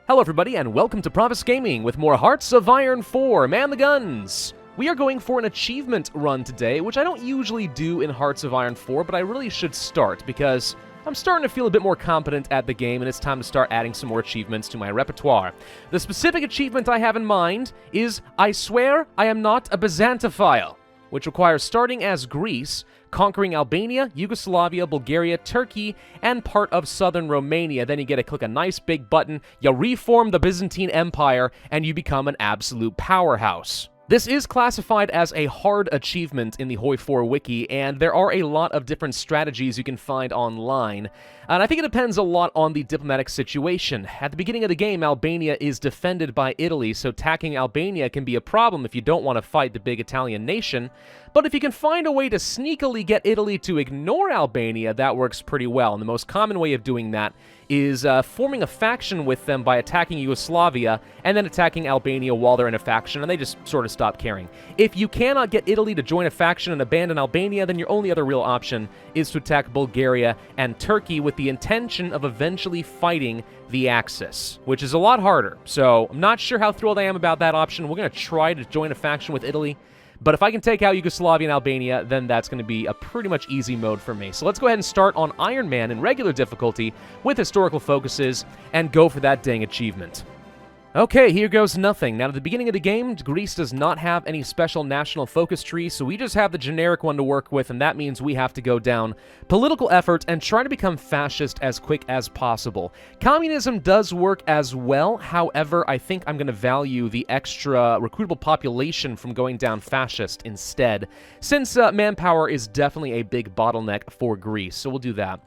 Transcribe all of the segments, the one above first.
Hello everybody, and welcome to Pravus Gaming with more Hearts of Iron 4, Man the Guns! We are going for an achievement run today, which I don't usually do in Hearts of Iron 4, but I really should start, because I'm starting to feel a bit more competent at the game, and it's time to start adding some more achievements to my repertoire. The specific achievement I have in mind is, I swear I am not a Byzantophile, which requires starting as Greece, conquering Albania, Yugoslavia, Bulgaria, Turkey, and part of southern Romania. Then you get to click a nice big button, you reform the Byzantine Empire, and you become an absolute powerhouse. This is classified as a hard achievement in the HoI4 wiki, and there are a lot of different strategies you can find online. And I think it depends a lot on the diplomatic situation. At the beginning of the game, Albania is defended by Italy, so attacking Albania can be a problem if you don't want to fight the big Italian nation. But if you can find a way to sneakily get Italy to ignore Albania, that works pretty well. And the most common way of doing that is forming a faction with them by attacking Yugoslavia and then attacking Albania while they're in a faction, and they just sort of stop caring. If you cannot get Italy to join a faction and abandon Albania, then your only other real option is to attack Bulgaria and Turkey with the intention of eventually fighting the Axis, which is a lot harder. So I'm not sure how thrilled I am about that option. We're going to try to join a faction with Italy. But if I can take out Yugoslavia and Albania, then that's going to be a pretty much easy mode for me. So let's go ahead and start on Iron Man in regular difficulty with historical focuses and go for that dang achievement. Okay, here goes nothing. Now, at the beginning of the game, Greece does not have any special national focus tree, so we just have the generic one to work with, and that means we have to go down political effort and try to become fascist as quick as possible. Communism does work as well, however, I think I'm going to value the extra recruitable population from going down fascist instead, since manpower is definitely a big bottleneck for Greece, so we'll do that.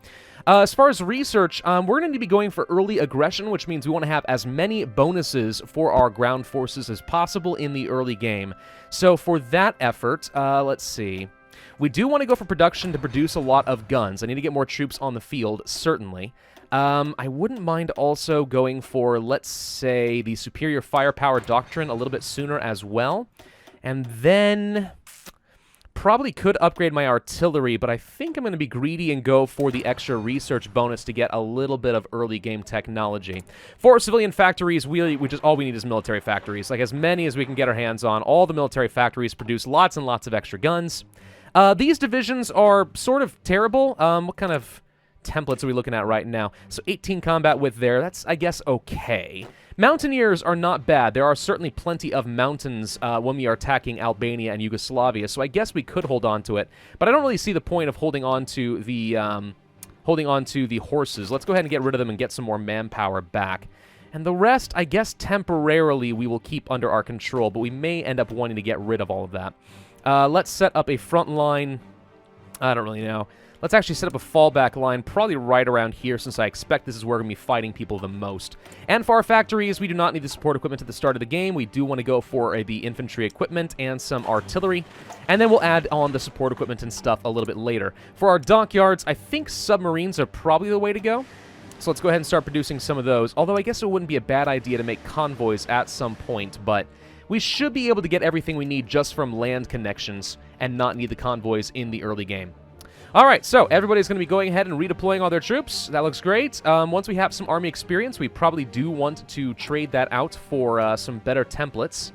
As far as research, we're going to be going for early aggression, which means we want to have as many bonuses for our ground forces as possible in the early game. So for that effort, let's see. We do want to go for production to produce a lot of guns. I need to get more troops on the field, certainly. I wouldn't mind also going for, let's say, the superior firepower doctrine a little bit sooner as well. And then probably could upgrade my artillery, but I think I'm going to be greedy and go for the extra research bonus to get a little bit of early game technology. For civilian factories, all we need is military factories, like as many as we can get our hands on. All the military factories produce lots and lots of extra guns. These divisions are sort of terrible. What kind of templates are we looking at right now? So 18 combat width there, that's, I guess, okay. Mountaineers are not bad. There are certainly plenty of mountains when we are attacking Albania and Yugoslavia, so I guess we could hold on to it. But I don't really see the point of holding on to the horses. Let's go ahead and get rid of them and get some more manpower back. And the rest, I guess, temporarily we will keep under our control, but we may end up wanting to get rid of all of that. Let's set up a front line. I don't really know. Let's actually set up a fallback line probably right around here, since I expect this is where we're going to be fighting people the most. And for our factories, we do not need the support equipment at the start of the game. We do want to go for the infantry equipment and some artillery. And then we'll add on the support equipment and stuff a little bit later. For our dockyards, I think submarines are probably the way to go. So let's go ahead and start producing some of those. Although I guess it wouldn't be a bad idea to make convoys at some point, but we should be able to get everything we need just from land connections and not need the convoys in the early game. Alright, so everybody's going to be going ahead and redeploying all their troops. That looks great. Once we have some army experience, we probably do want to trade that out for some better templates.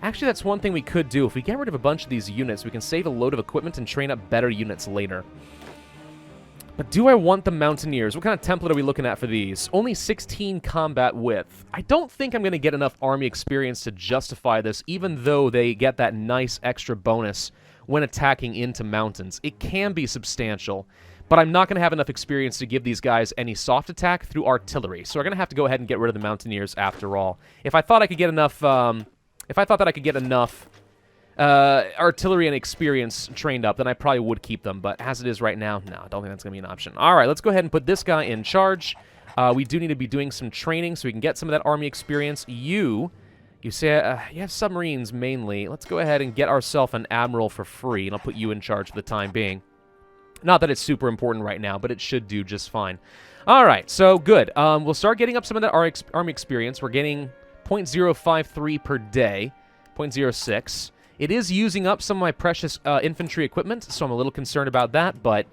Actually, that's one thing we could do. If we get rid of a bunch of these units, we can save a load of equipment and train up better units later. But do I want the Mountaineers? What kind of template are we looking at for these? Only 16 combat width. I don't think I'm going to get enough army experience to justify this, even though they get that nice extra bonus when attacking into mountains. It can be substantial, but I'm not going to have enough experience to give these guys any soft attack through artillery, so we're going to have to go ahead and get rid of the Mountaineers after all. If I thought I could get enough, artillery and experience trained up, then I probably would keep them, but as it is right now, no, I don't think that's going to be an option. Alright, let's go ahead and put this guy in charge. We do need to be doing some training so we can get some of that army experience. You say you have submarines mainly. Let's go ahead and get ourselves an admiral for free, and I'll put you in charge for the time being. Not that it's super important right now, but it should do just fine. All right, so good. We'll start getting up some of that army experience. We're getting 0.053 per day, 0.06. It is using up some of my precious infantry equipment, so I'm a little concerned about that, but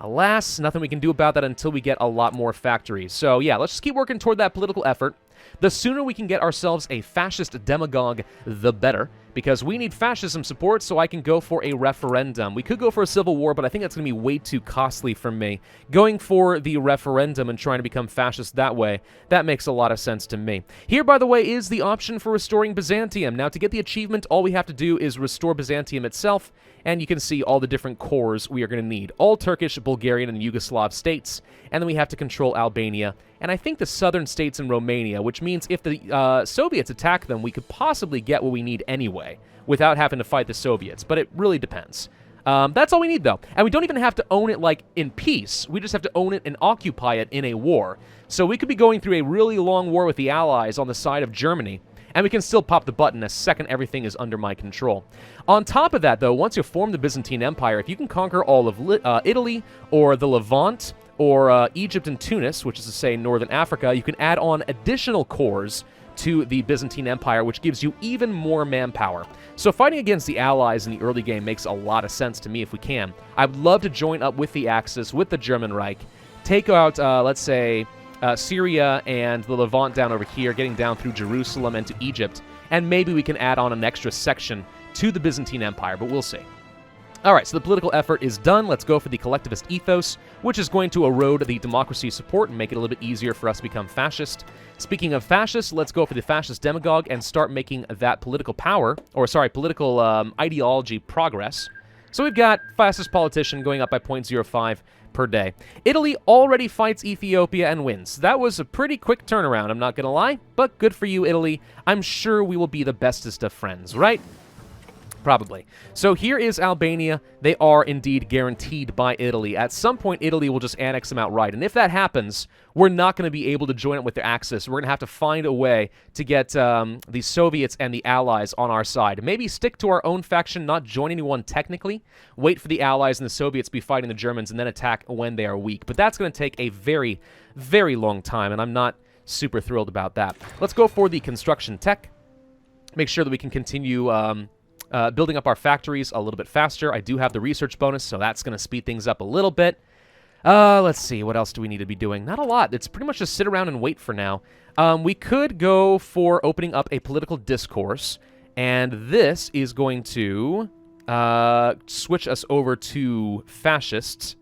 Alas, nothing we can do about that until we get a lot more factories. So yeah, let's just keep working toward that political effort. The sooner we can get ourselves a fascist demagogue, the better, because we need fascism support so I can go for a referendum. We could go for a civil war, but I think that's going to be way too costly for me. Going for the referendum and trying to become fascist that way, that makes a lot of sense to me. Here, by the way, is the option for restoring Byzantium. Now, to get the achievement, all we have to do is restore Byzantium itself, and you can see all the different cores we are going to need. All Turkish, Bulgarian, and Yugoslav states, and then we have to control Albania, and I think the southern states in Romania, which means if the Soviets attack them, we could possibly get what we need anyway, without having to fight the Soviets, but it really depends. That's all we need, though, and we don't even have to own it, like, in peace. We just have to own it and occupy it in a war. So we could be going through a really long war with the Allies on the side of Germany, and we can still pop the button a second everything is under my control. On top of that, though, once you form the Byzantine Empire, if you can conquer all of Italy, or the Levant, or Egypt and Tunis, which is to say northern Africa, you can add on additional cores to the Byzantine Empire, which gives you even more manpower. So fighting against the Allies in the early game makes a lot of sense to me if we can. I'd love to join up with the Axis, with the German Reich, take out, let's say, Syria and the Levant down over here, getting down through Jerusalem and to Egypt, and maybe we can add on an extra section to the Byzantine Empire, but we'll see. Alright, so the political effort is done. Let's go for the collectivist ethos, which is going to erode the democracy support and make it a little bit easier for us to become fascist. Speaking of fascist, let's go for the fascist demagogue and start making that political power, or sorry, political ideology progress. So we've got fastest politician going up by 0.05 per day. Italy already fights Ethiopia and wins. That was a pretty quick turnaround, I'm not going to lie, but good for you, Italy. I'm sure we will be the bestest of friends, right? Probably. So here is Albania. They are indeed guaranteed by Italy. At some point, Italy will just annex them outright. And if that happens, we're not going to be able to join up with their Axis. We're going to have to find a way to get the Soviets and the Allies on our side. Maybe stick to our own faction, not join anyone technically. Wait for the Allies and the Soviets to be fighting the Germans and then attack when they are weak. But that's going to take a very, very long time, and I'm not super thrilled about that. Let's go for the construction tech. Make sure that we can continue building up our factories a little bit faster. I do have the research bonus, so that's going to speed things up a little bit. Let's see, what else do we need to be doing? Not a lot. It's pretty much just sit around and wait for now. We could go for opening up a political discourse, and this is going to switch us over to fascists,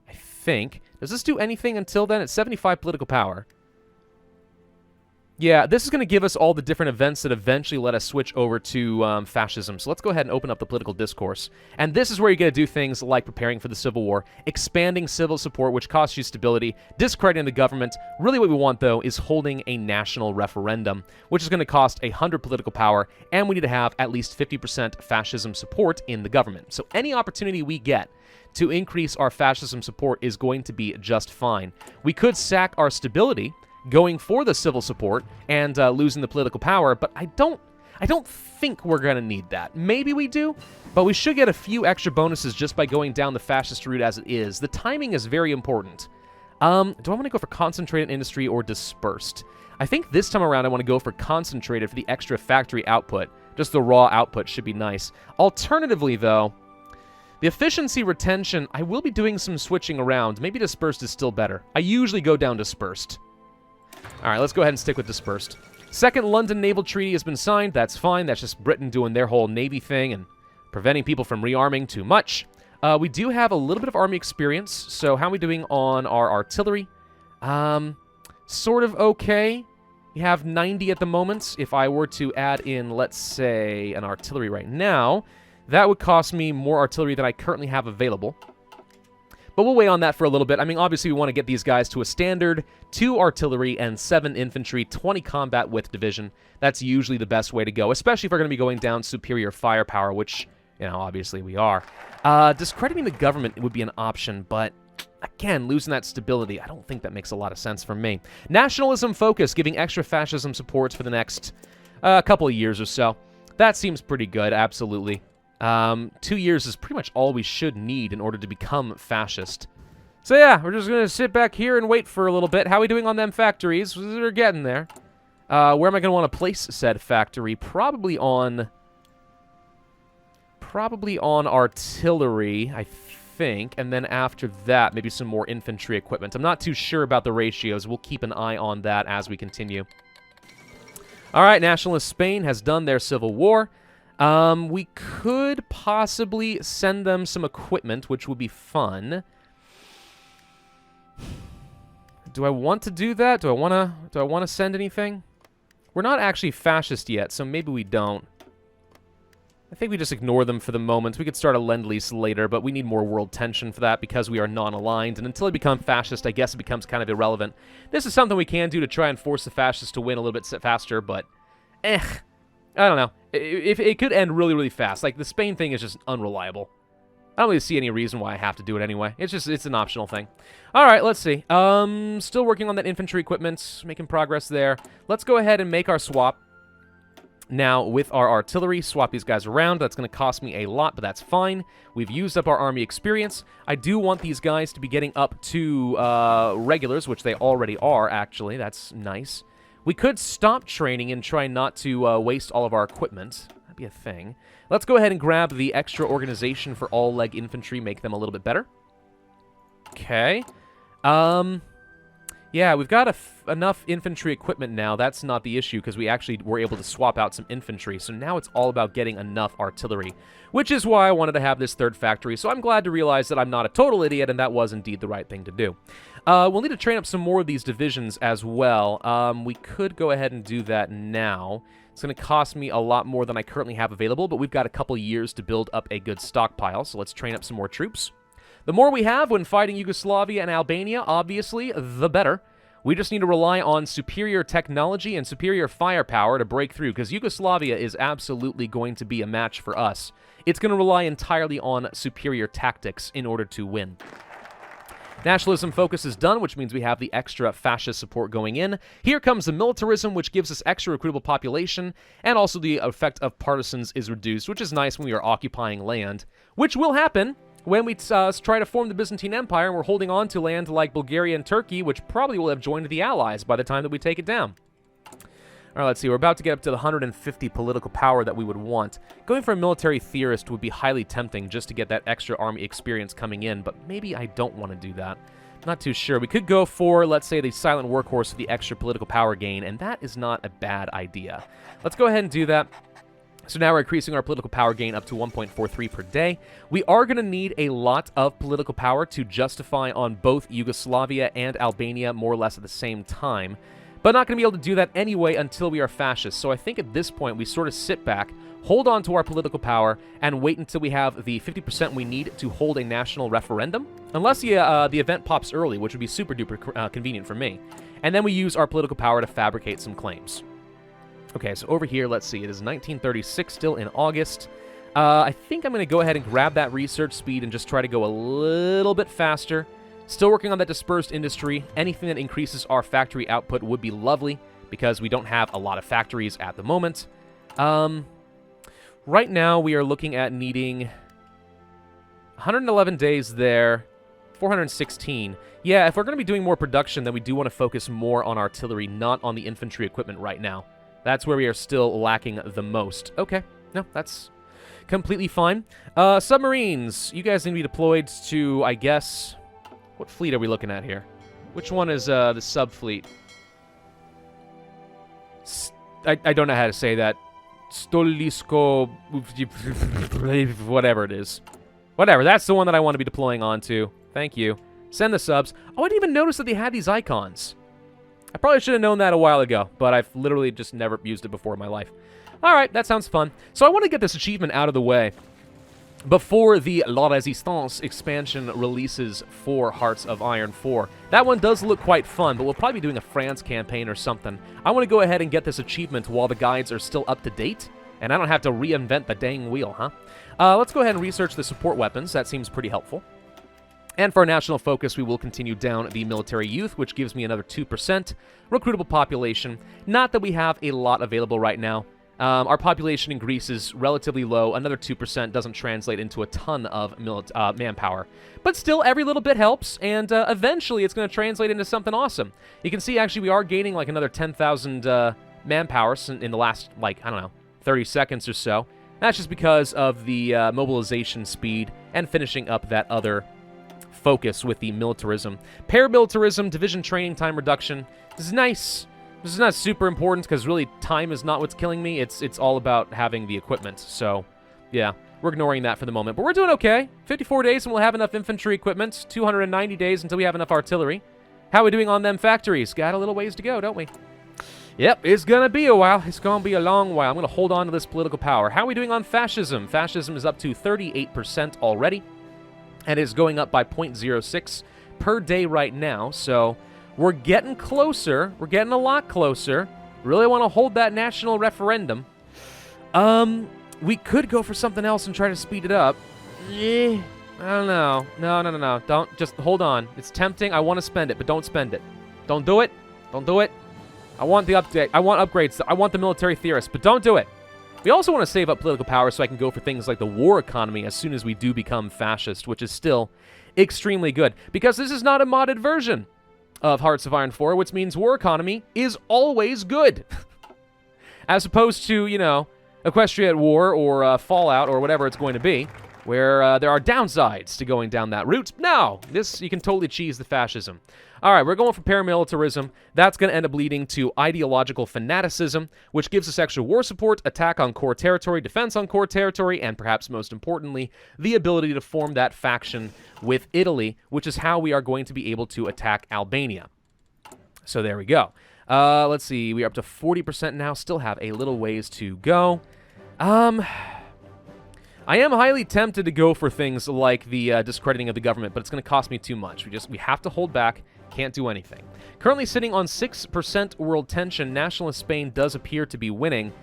I think. Does this do anything until then? It's 75 political power. Yeah, this is going to give us all the different events that eventually let us switch over to fascism. So let's go ahead and open up the political discourse. And this is where you get to do things like preparing for the Civil War, expanding civil support, which costs you stability, discrediting the government. Really what we want, though, is holding a national referendum, which is going to cost 100 political power, and we need to have at least 50% fascism support in the government. So any opportunity we get to increase our fascism support is going to be just fine. We could sack our stability, going for the civil support and losing the political power, but I don't think we're going to need that. Maybe we do, but we should get a few extra bonuses just by going down the fascist route as it is. The timing is very important. Do I want to go for concentrated industry or dispersed? I think this time around I want to go for concentrated for the extra factory output. Just the raw output should be nice. Alternatively, though, the efficiency retention, I will be doing some switching around. Maybe dispersed is still better. I usually go down dispersed. All right, let's go ahead and stick with dispersed. Second London Naval Treaty has been signed. That's fine. That's just Britain doing their whole Navy thing and preventing people from rearming too much. We do have a little bit of Army experience, so how are we doing on our artillery? Sort of okay. We have 90 at the moment. If I were to add in, let's say, an artillery right now, that would cost me more artillery than I currently have available. But we'll wait on that for a little bit. I mean, obviously, we want to get these guys to a standard 2 artillery and 7 infantry, 20 combat width division. That's usually the best way to go, especially if we're going to be going down superior firepower, which, you know, obviously we are. Discrediting the government would be an option, but again, losing that stability, I don't think that makes a lot of sense for me. Nationalism focus, giving extra fascism supports for the next couple of years or so. That seems pretty good, absolutely. 2 years is pretty much all we should need in order to become fascist. So yeah, we're just going to sit back here and wait for a little bit. How are we doing on them factories? We're getting there. Where am I going to want to place said factory? Probably on artillery, I think. And then after that, maybe some more infantry equipment. I'm not too sure about the ratios. We'll keep an eye on that as we continue. All right, Nationalist Spain has done their civil war. We could possibly send them some equipment, which would be fun. Do I want to do that? Do I want to send anything? We're not actually fascist yet, so maybe we don't. I think we just ignore them for the moment. We could start a Lend-Lease later, but we need more world tension for that because we are non-aligned. And until they become fascist, I guess it becomes kind of irrelevant. This is something we can do to try and force the fascists to win a little bit faster, but I don't know. It could end really, really fast. Like, the Spain thing is just unreliable. I don't really see any reason why I have to do it anyway. It's an optional thing. All right, let's see. Still working on that infantry equipment, making progress there. Let's go ahead and make our swap. Now, with our artillery, swap these guys around. That's going to cost me a lot, but that's fine. We've used up our army experience. I do want these guys to be getting up to regulars, which they already are, actually. That's nice. We could stop training and try not to waste all of our equipment. That'd be a thing. Let's go ahead and grab the extra organization for all leg infantry, make them a little bit better. Okay. Yeah, we've got enough infantry equipment now. That's not the issue, because we actually were able to swap out some infantry. So now it's all about getting enough artillery, which is why I wanted to have this third factory. So I'm glad to realize that I'm not a total idiot, and that was indeed the right thing to do. We'll need to train up some more of these divisions as well. We could go ahead and do that now. It's going to cost me a lot more than I currently have available, but we've got a couple years to build up a good stockpile. So let's train up some more troops. The more we have when fighting Yugoslavia and Albania, obviously, the better. We just need to rely on superior technology and superior firepower to break through, because Yugoslavia is absolutely going to be a match for us. It's going to rely entirely on superior tactics in order to win. Nationalism focus is done, which means we have the extra fascist support going in. Here comes the militarism, which gives us extra recruitable population, and also the effect of partisans is reduced, which is nice when we are occupying land, which will happen when we try to form the Byzantine Empire, and we're holding on to land like Bulgaria and Turkey, which probably will have joined the Allies by the time that we take it down. All right, let's see. We're about to get up to the 150 political power that we would want. Going for a military theorist would be highly tempting just to get that extra army experience coming in, but maybe I don't want to do that. Not too sure. We could go for, let's say, the silent workhorse for the extra political power gain, and that is not a bad idea. Let's go ahead and do that. So now we're increasing our political power gain up to 1.43 per day. We are going to need a lot of political power to justify on both Yugoslavia and Albania more or less at the same time, but not going to be able to do that anyway until we are fascist. So I think at this point we sort of sit back, hold on to our political power, and wait until we have the 50% we need to hold a national referendum, unless the event pops early, which would be super duper convenient for me. And then we use our political power to fabricate some claims. Okay, so over here, let's see. It is 1936, still in August. I think I'm going to go ahead and grab that research speed and just try to go a little bit faster. Still working on that dispersed industry. Anything that increases our factory output would be lovely, because we don't have a lot of factories at the moment. Right now, we are looking at needing 111 days there, 416. Yeah, if we're going to be doing more production, then we do want to focus more on artillery, not on the infantry equipment right now. That's where we are still lacking the most. Okay, no, that's completely fine. Submarines. You guys need to be deployed to, I guess... What fleet are we looking at here? Which one is the sub-fleet? I don't know how to say that. Stolisko... Whatever it is. Whatever, that's the one that I want to be deploying onto. Thank you. Send the subs. Oh, I didn't even notice that they had these icons. I probably should have known that a while ago, but I've literally just never used it before in my life. All right, that sounds fun. So I want to get this achievement out of the way before the La Resistance expansion releases for Hearts of Iron 4. That one does look quite fun, but we'll probably be doing a France campaign or something. I want to go ahead and get this achievement while the guides are still up to date, and I don't have to reinvent the dang wheel, huh? Let's go ahead and research the support weapons. That seems pretty helpful. And for our national focus, we will continue down the military youth, which gives me another 2% recruitable population. Not that we have a lot available right now. Our population in Greece is relatively low. Another 2% doesn't translate into a ton of manpower. But still, every little bit helps, and eventually it's going to translate into something awesome. You can see, actually, we are gaining like another 10,000 manpower in the last, like, I don't know, 30 seconds or so. That's just because of the mobilization speed and finishing up that other focus with the militarism. Paramilitarism, division training time reduction. This is nice. This is not super important because really time is not what's killing me. It's all about having the equipment. So, yeah, we're ignoring that for the moment. But we're doing okay. 54 days and we'll have enough infantry equipment. 290 days until we have enough artillery. How are we doing on them factories? Got a little ways to go, don't we? Yep, it's going to be a while. It's going to be a long while. I'm going to hold on to this political power. How are we doing on fascism? Fascism is up to 38% already, and is going up by 0.06 per day right now. So we're getting closer. We're getting a lot closer. Really want to hold that national referendum. We could go for something else and try to speed it up. I don't know. No. Don't. Just hold on. It's tempting. I want to spend it, but don't spend it. Don't do it. Don't do it. I want the update. I want upgrades. I want the military theorist, but don't do it. We also want to save up political power so I can go for things like the war economy as soon as we do become fascist, which is still extremely good. Because this is not a modded version of Hearts of Iron 4, which means war economy is always good. As opposed to, you know, Equestrian War or Fallout or whatever it's going to be, where there are downsides to going down that route. No, this, you can totally cheese the fascism. All right, we're going for paramilitarism. That's going to end up leading to ideological fanaticism, which gives us extra war support, attack on core territory, defense on core territory, and perhaps most importantly, the ability to form that faction with Italy, which is how we are going to be able to attack Albania. So there we go. Let's see, we are up to 40% now, still have a little ways to go. I am highly tempted to go for things like the discrediting of the government, but it's going to cost me too much. We have to hold back, can't do anything. Currently sitting on 6% world tension, nationalist Spain does appear to be winning.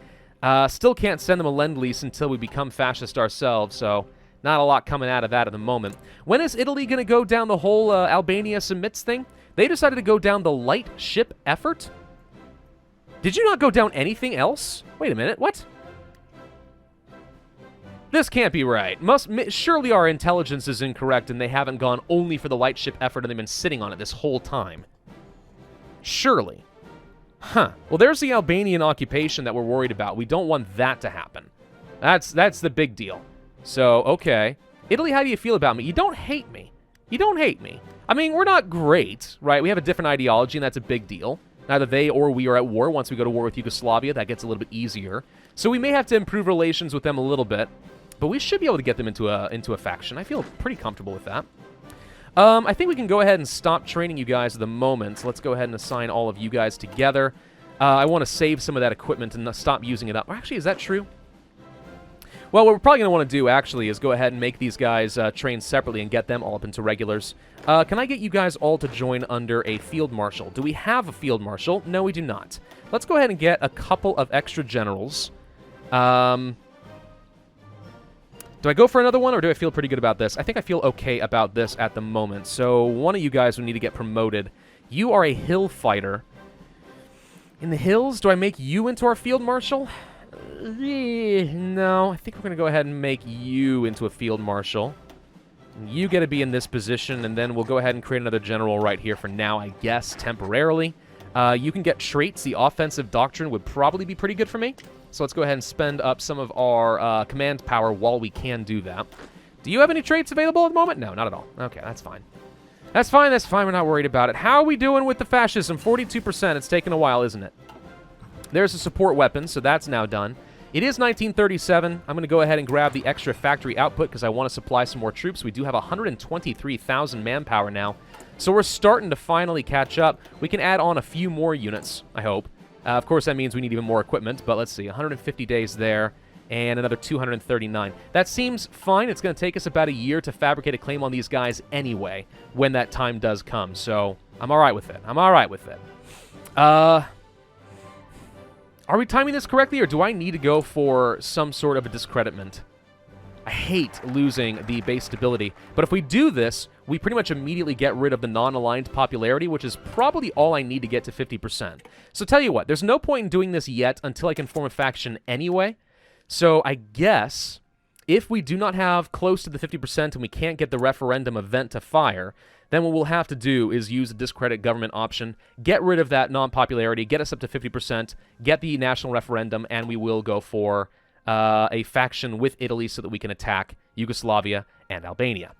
Still can't send them a lend-lease until we become fascist ourselves, so not a lot coming out of that at the moment. When is Italy going to go down the whole Albania submits thing? They decided to go down the light ship effort? Did you not go down anything else? Wait a minute, what? This can't be right. Surely our intelligence is incorrect and they haven't gone only for the light ship effort and they've been sitting on it this whole time. Surely. Huh. Well, there's the Albanian occupation that we're worried about. We don't want that to happen. That's the big deal. So, okay. Italy, how do you feel about me? You don't hate me. You don't hate me. I mean, we're not great, right? We have a different ideology and that's a big deal. Neither they or we are at war. Once we go to war with Yugoslavia, that gets a little bit easier. So we may have to improve relations with them a little bit. But we should be able to get them into a faction. I feel pretty comfortable with that. I think we can go ahead and stop training you guys at the moment. So let's go ahead and assign all of you guys together. I want to save some of that equipment and stop using it up. Or actually, is that true? Well, what we're probably going to want to do, actually, is go ahead and make these guys train separately and get them all up into regulars. Can I get you guys all to join under a field marshal? Do we have a field marshal? No, we do not. Let's go ahead and get a couple of extra generals. Do I go for another one, or do I feel pretty good about this? I think I feel okay about this at the moment. So one of you guys will need to get promoted. You are a hill fighter. In the hills, do I make you into our field marshal? No, I think we're going to go ahead and make you into a field marshal. You get to be in this position, and then we'll go ahead and create another general right here for now, I guess, temporarily. You can get traits. The offensive doctrine would probably be pretty good for me. So let's go ahead and spend up some of our command power while we can do that. Do you have any traits available at the moment? No, not at all. Okay, that's fine. That's fine, that's fine. We're not worried about it. How are we doing with the fascism? 42%. It's taken a while, isn't it? There's a support weapon, so that's now done. It is 1937. I'm going to go ahead and grab the extra factory output because I want to supply some more troops. We do have 123,000 manpower now. So we're starting to finally catch up. We can add on a few more units, I hope. Of course, that means we need even more equipment, but let's see, 150 days there, and another 239. That seems fine. It's going to take us about a year to fabricate a claim on these guys anyway, when that time does come, so I'm all right with it. I'm all right with it. Are we timing this correctly, or do I need to go for some sort of a discreditment? I hate losing the base stability, but if we do this, we pretty much immediately get rid of the non-aligned popularity, which is probably all I need to get to 50%. So tell you what, there's no point in doing this yet until I can form a faction anyway. So I guess if we do not have close to the 50% and we can't get the referendum event to fire, then what we'll have to do is use the discredit government option, get rid of that non-popularity, get us up to 50%, get the national referendum, and we will go for a faction with Italy so that we can attack Yugoslavia and Albania.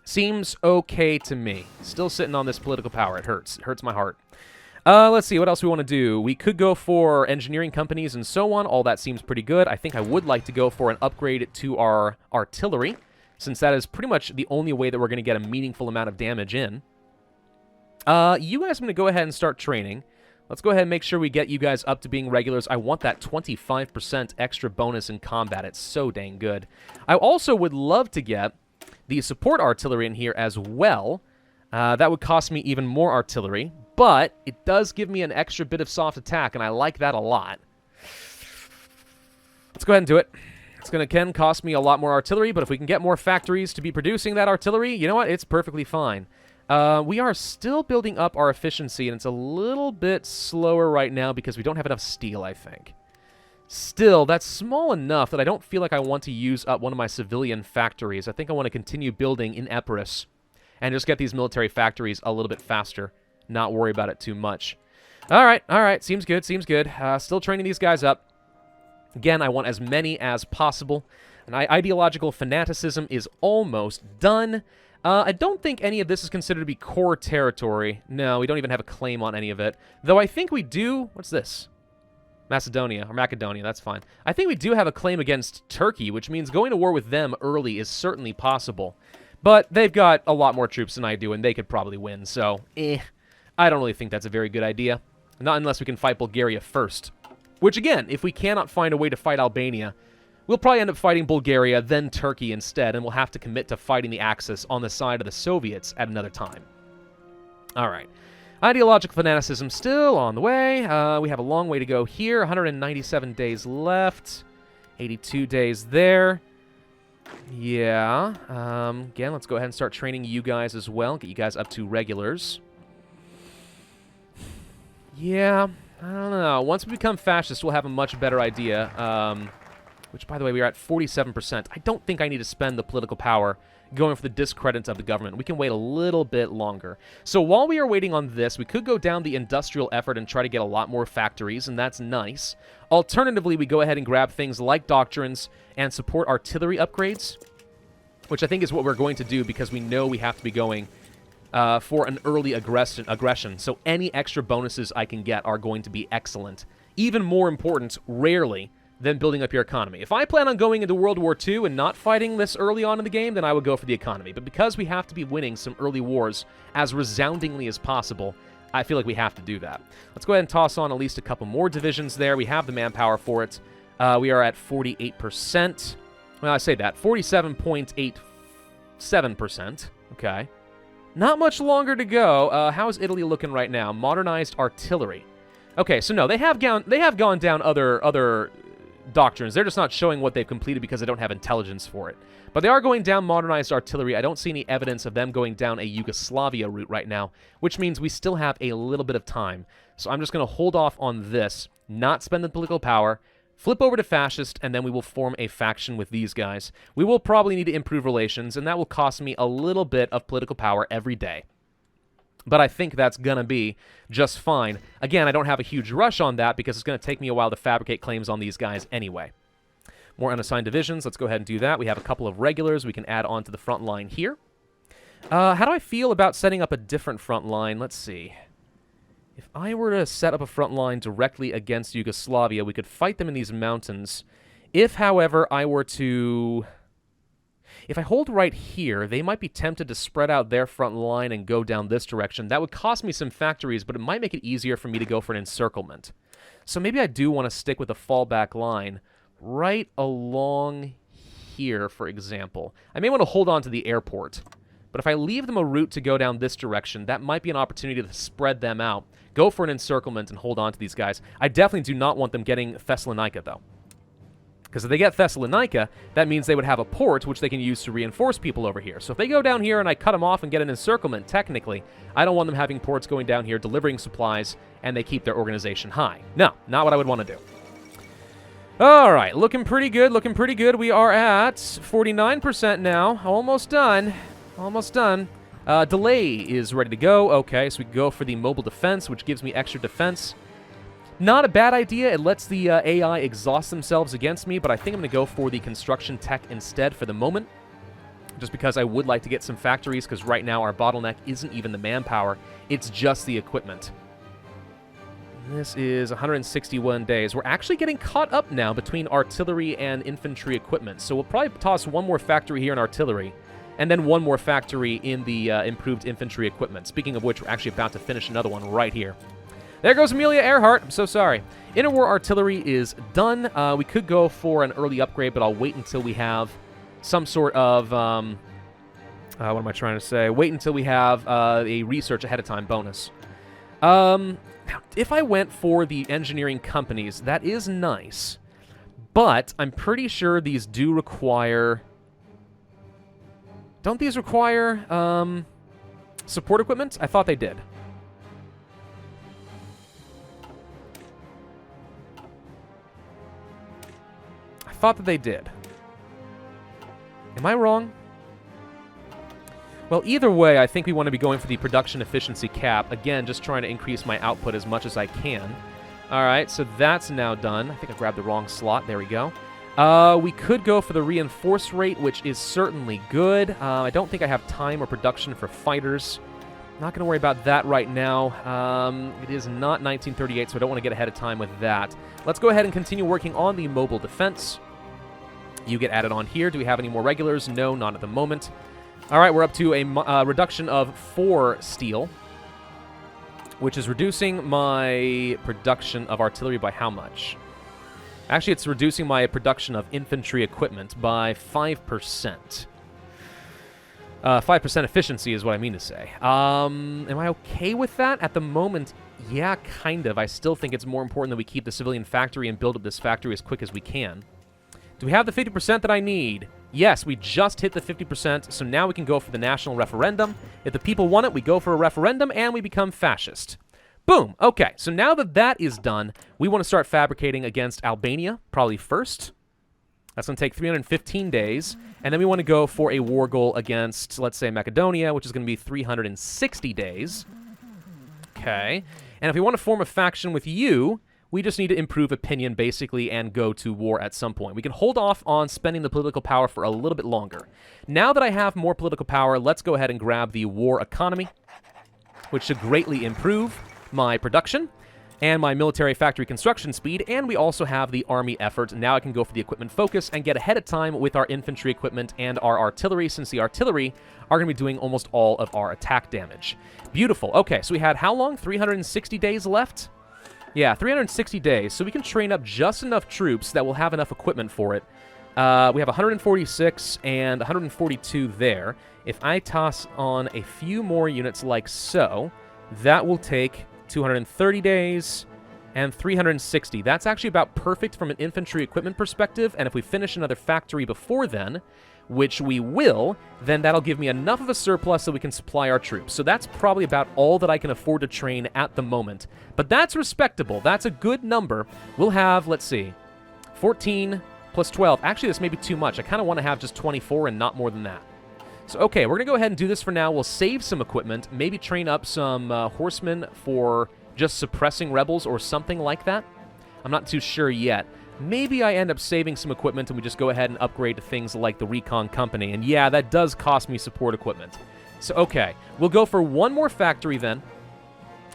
Seems okay to me. Still sitting on this political power. It hurts. It hurts my heart. Let's see what else we want to do. We could go for engineering companies and so on. All that seems pretty good. I think I would like to go for an upgrade to our artillery, since that is pretty much the only way that we're going to get a meaningful amount of damage in. You guys, I'm going to go ahead and start training. Let's go ahead and make sure we get you guys up to being regulars. I want that 25% extra bonus in combat. It's so dang good. I also would love to get the support artillery in here as well. That would cost me even more artillery, but it does give me an extra bit of soft attack, and I like that a lot. Let's go ahead and do it. It's going to, again, cost me a lot more artillery, but if we can get more factories to be producing that artillery, you know what? It's perfectly fine. We are still building up our efficiency, and it's a little bit slower right now because we don't have enough steel, I think. Still, that's small enough that I don't feel like I want to use up one of my civilian factories. I think I want to continue building in Epirus and just get these military factories a little bit faster, not worry about it too much. All right, seems good, seems good. Still training these guys up. Again, I want as many as possible. And ideological fanaticism is almost done. I don't think any of this is considered to be core territory. No, we don't even have a claim on any of it. Though I think we do... What's this? Macedonia, or Macedonia, that's fine. I think we do have a claim against Turkey, which means going to war with them early is certainly possible. But they've got a lot more troops than I do, and they could probably win, so I don't really think that's a very good idea. Not unless we can fight Bulgaria first. Which, again, if we cannot find a way to fight Albania, we'll probably end up fighting Bulgaria, then Turkey instead, and we'll have to commit to fighting the Axis on the side of the Soviets at another time. All right. Ideological fanaticism still on the way. We have a long way to go here. 197 days left. 82 days there. Yeah. Again, let's go ahead and start training you guys as well. Get you guys up to regulars. Yeah. I don't know. Once we become fascist, we'll have a much better idea. Which, by the way, we are at 47%. I don't think I need to spend the political power going for the discredit of the government. We can wait a little bit longer. So while we are waiting on this, we could go down the industrial effort and try to get a lot more factories, and that's nice. Alternatively, we go ahead and grab things like doctrines and support artillery upgrades, which I think is what we're going to do because we know we have to be going for an early aggression. So any extra bonuses I can get are going to be excellent. Even more important, rarely, than building up your economy. If I plan on going into World War II and not fighting this early on in the game, then I would go for the economy. But because we have to be winning some early wars as resoundingly as possible, I feel like we have to do that. Let's go ahead and toss on at least a couple more divisions there. We have the manpower for it. We are at 48%. Well, I say that. 47.87%. Okay. Not much longer to go. How is Italy looking right now? Modernized artillery. Okay, so no, they have gone down other doctrines. They're just not showing what they've completed because they don't have intelligence for it. But they are going down modernized artillery. I don't see any evidence of them going down a Yugoslavia route right now, which means we still have a little bit of time. So I'm just going to hold off on this, not spend the political power, flip over to fascist, and then we will form a faction with these guys. We will probably need to improve relations, and that will cost me a little bit of political power every day. But I think that's going to be just fine. Again, I don't have a huge rush on that because it's going to take me a while to fabricate claims on these guys anyway. More unassigned divisions. Let's go ahead and do that. We have a couple of regulars we can add on to the front line here. How do I feel about setting up a different front line? Let's see. If I were to set up a front line directly against Yugoslavia, we could fight them in these mountains. If, however, I were to... If I hold right here, they might be tempted to spread out their front line and go down this direction. That would cost me some factories, but it might make it easier for me to go for an encirclement. So maybe I do want to stick with a fallback line right along here, for example. I may want to hold on to the airport. But if I leave them a route to go down this direction, that might be an opportunity to spread them out. Go for an encirclement and hold on to these guys. I definitely do not want them getting Thessalonica, though. Because if they get Thessalonica, that means they would have a port which they can use to reinforce people over here. So if they go down here and I cut them off and get an encirclement, technically, I don't want them having ports going down here, delivering supplies, and they keep their organization high. No, not what I would want to do. All right, looking pretty good, looking pretty good. We are at 49% now. Almost done. Almost done. Delay is ready to go. Okay, so we can go for the mobile defense, which gives me extra defense. Not a bad idea. It lets the AI exhaust themselves against me, but I think I'm going to go for the construction tech instead for the moment, just because I would like to get some factories, because right now our bottleneck isn't even the manpower, it's just the equipment. This is 161 days. We're actually getting caught up now between artillery and infantry equipment, so we'll probably toss one more factory here in artillery, and then one more factory in the improved infantry equipment. Speaking of which, we're actually about to finish another one right here. There goes Amelia Earhart. I'm so sorry. Interwar artillery is done. We could go for an early upgrade, but I'll wait until we have some sort of... what am I trying to say? Wait until we have a research ahead of time bonus. Now, if I went for the engineering companies, that is nice. But I'm pretty sure these do require... Don't these require support equipment? I thought they did. I thought that they did. Am I wrong? Well, either way, I think we want to be going for the production efficiency cap. Again, just trying to increase my output as much as I can. All right, so that's now done. I think I grabbed the wrong slot. There we go. We could go for the reinforce rate, which is certainly good. I don't think I have time or production for fighters. Not going to worry about that right now. It is not 1938, so I don't want to get ahead of time with that. Let's go ahead and continue working on the mobile defense. You get added on here. Do we have any more regulars? No, not at the moment. All right, we're up to a reduction of 4 steel, which is reducing my production of artillery by how much? Actually, it's reducing my production of infantry equipment by 5%. 5% efficiency is what I mean to say. Am I okay with that? At the moment, yeah, kind of. I still think it's more important that we keep the civilian factory and build up this factory as quick as we can. Do we have the 50% that I need? Yes, we just hit the 50%, so now we can go for the national referendum. If the people want it, we go for a referendum, and we become fascist. Boom! Okay, so now that that is done, we want to start fabricating against Albania, probably first. That's going to take 315 days, and then we want to go for a war goal against, let's say, Macedonia, which is going to be 360 days. Okay, and if we want to form a faction with you, we just need to improve opinion, basically, and go to war at some point. We can hold off on spending the political power for a little bit longer. Now that I have more political power, let's go ahead and grab the war economy, which should greatly improve my production and my military factory construction speed, and we also have the army effort. Now I can go for the equipment focus and get ahead of time with our infantry equipment and our artillery, since the artillery are going to be doing almost all of our attack damage. Beautiful. Okay, so we had how long? 360 days left? Yeah, 360 days, so we can train up just enough troops that will have enough equipment for it. We have 146 and 142 there. If I toss on a few more units like so, that will take 230 days and 360. That's actually about perfect from an infantry equipment perspective, and if we finish another factory before then, which we will, then that'll give me enough of a surplus so we can supply our troops. So that's probably about all that I can afford to train at the moment. But that's respectable. That's a good number. We'll have, let's see, 14 plus 12. Actually, this may be too much. I kind of want to have just 24 and not more than that. So, okay, we're going to go ahead and do this for now. We'll save some equipment, maybe train up some horsemen for just suppressing rebels or something like that. I'm not too sure yet. Maybe I end up saving some equipment and we just go ahead and upgrade to things like the Recon Company. And yeah, that does cost me support equipment. So, okay, we'll go for one more factory then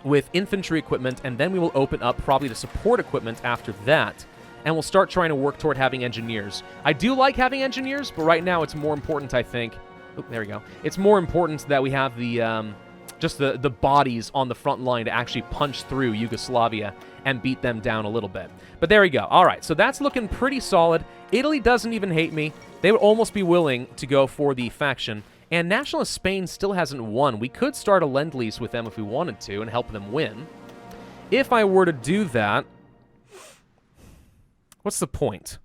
with infantry equipment, and then we will open up probably the support equipment after that. And we'll start trying to work toward having engineers. I do like having engineers, but right now it's more important, I think. Oh, there we go. It's more important that we have the just the bodies on the front line to actually punch through Yugoslavia and beat them down a little bit. But there we go. All right, so that's looking pretty solid. Italy doesn't even hate me. They would almost be willing to go for the faction. And Nationalist Spain still hasn't won. We could start a Lend-Lease with them if we wanted to and help them win. If I were to do that, what's the point?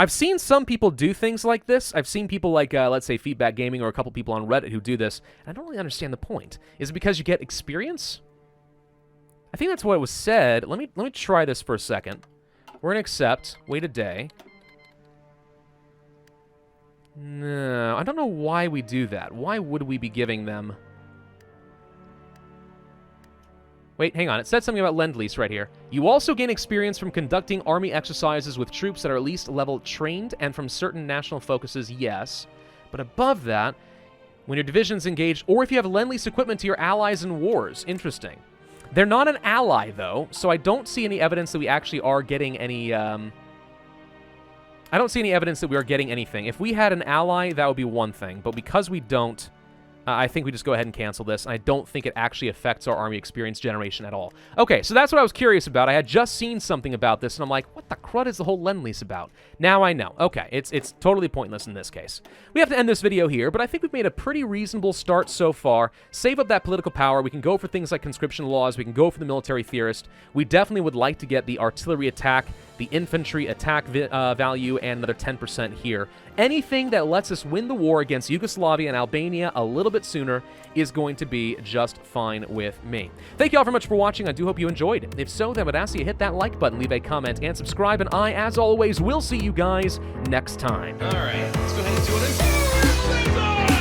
I've seen some people do things like this. I've seen people like, let's say, Feedback Gaming or a couple people on Reddit who do this. And I don't really understand the point. Is it because you get experience? I think that's what was said. Let me try this for a second. We're going to accept. Wait a day. No, I don't know why we do that. Why would we be giving them... Wait, hang on. It said something about Lend-Lease right here. You also gain experience from conducting army exercises with troops that are at least level trained and from certain national focuses, yes. But above that, when your division's engaged, or if you have Lend-Lease equipment to your allies in wars. Interesting. They're not an ally, though, so I don't see any evidence that we actually are getting any, I don't see any evidence that we are getting anything. If we had an ally, that would be one thing. But because we don't, I think we just go ahead and cancel this, and I don't think it actually affects our army experience generation at all. Okay, so that's what I was curious about. I had just seen something about this, and I'm like, what the crud is the whole Lend-Lease about? Now I know. Okay, it's totally pointless in this case. We have to end this video here, but I think we've made a pretty reasonable start so far. Save up that political power. We can go for things like conscription laws. We can go for the military theorist. We definitely would like to get the artillery attack, the infantry attack value, and another 10% here. Anything that lets us win the war against Yugoslavia and Albania a little bit sooner is going to be just fine with me. Thank you all very much for watching. I do hope you enjoyed. If so, then I would ask you to hit that like button, leave a comment, and subscribe, and I, as always, will see you guys next time. All right, let's go ahead and do it.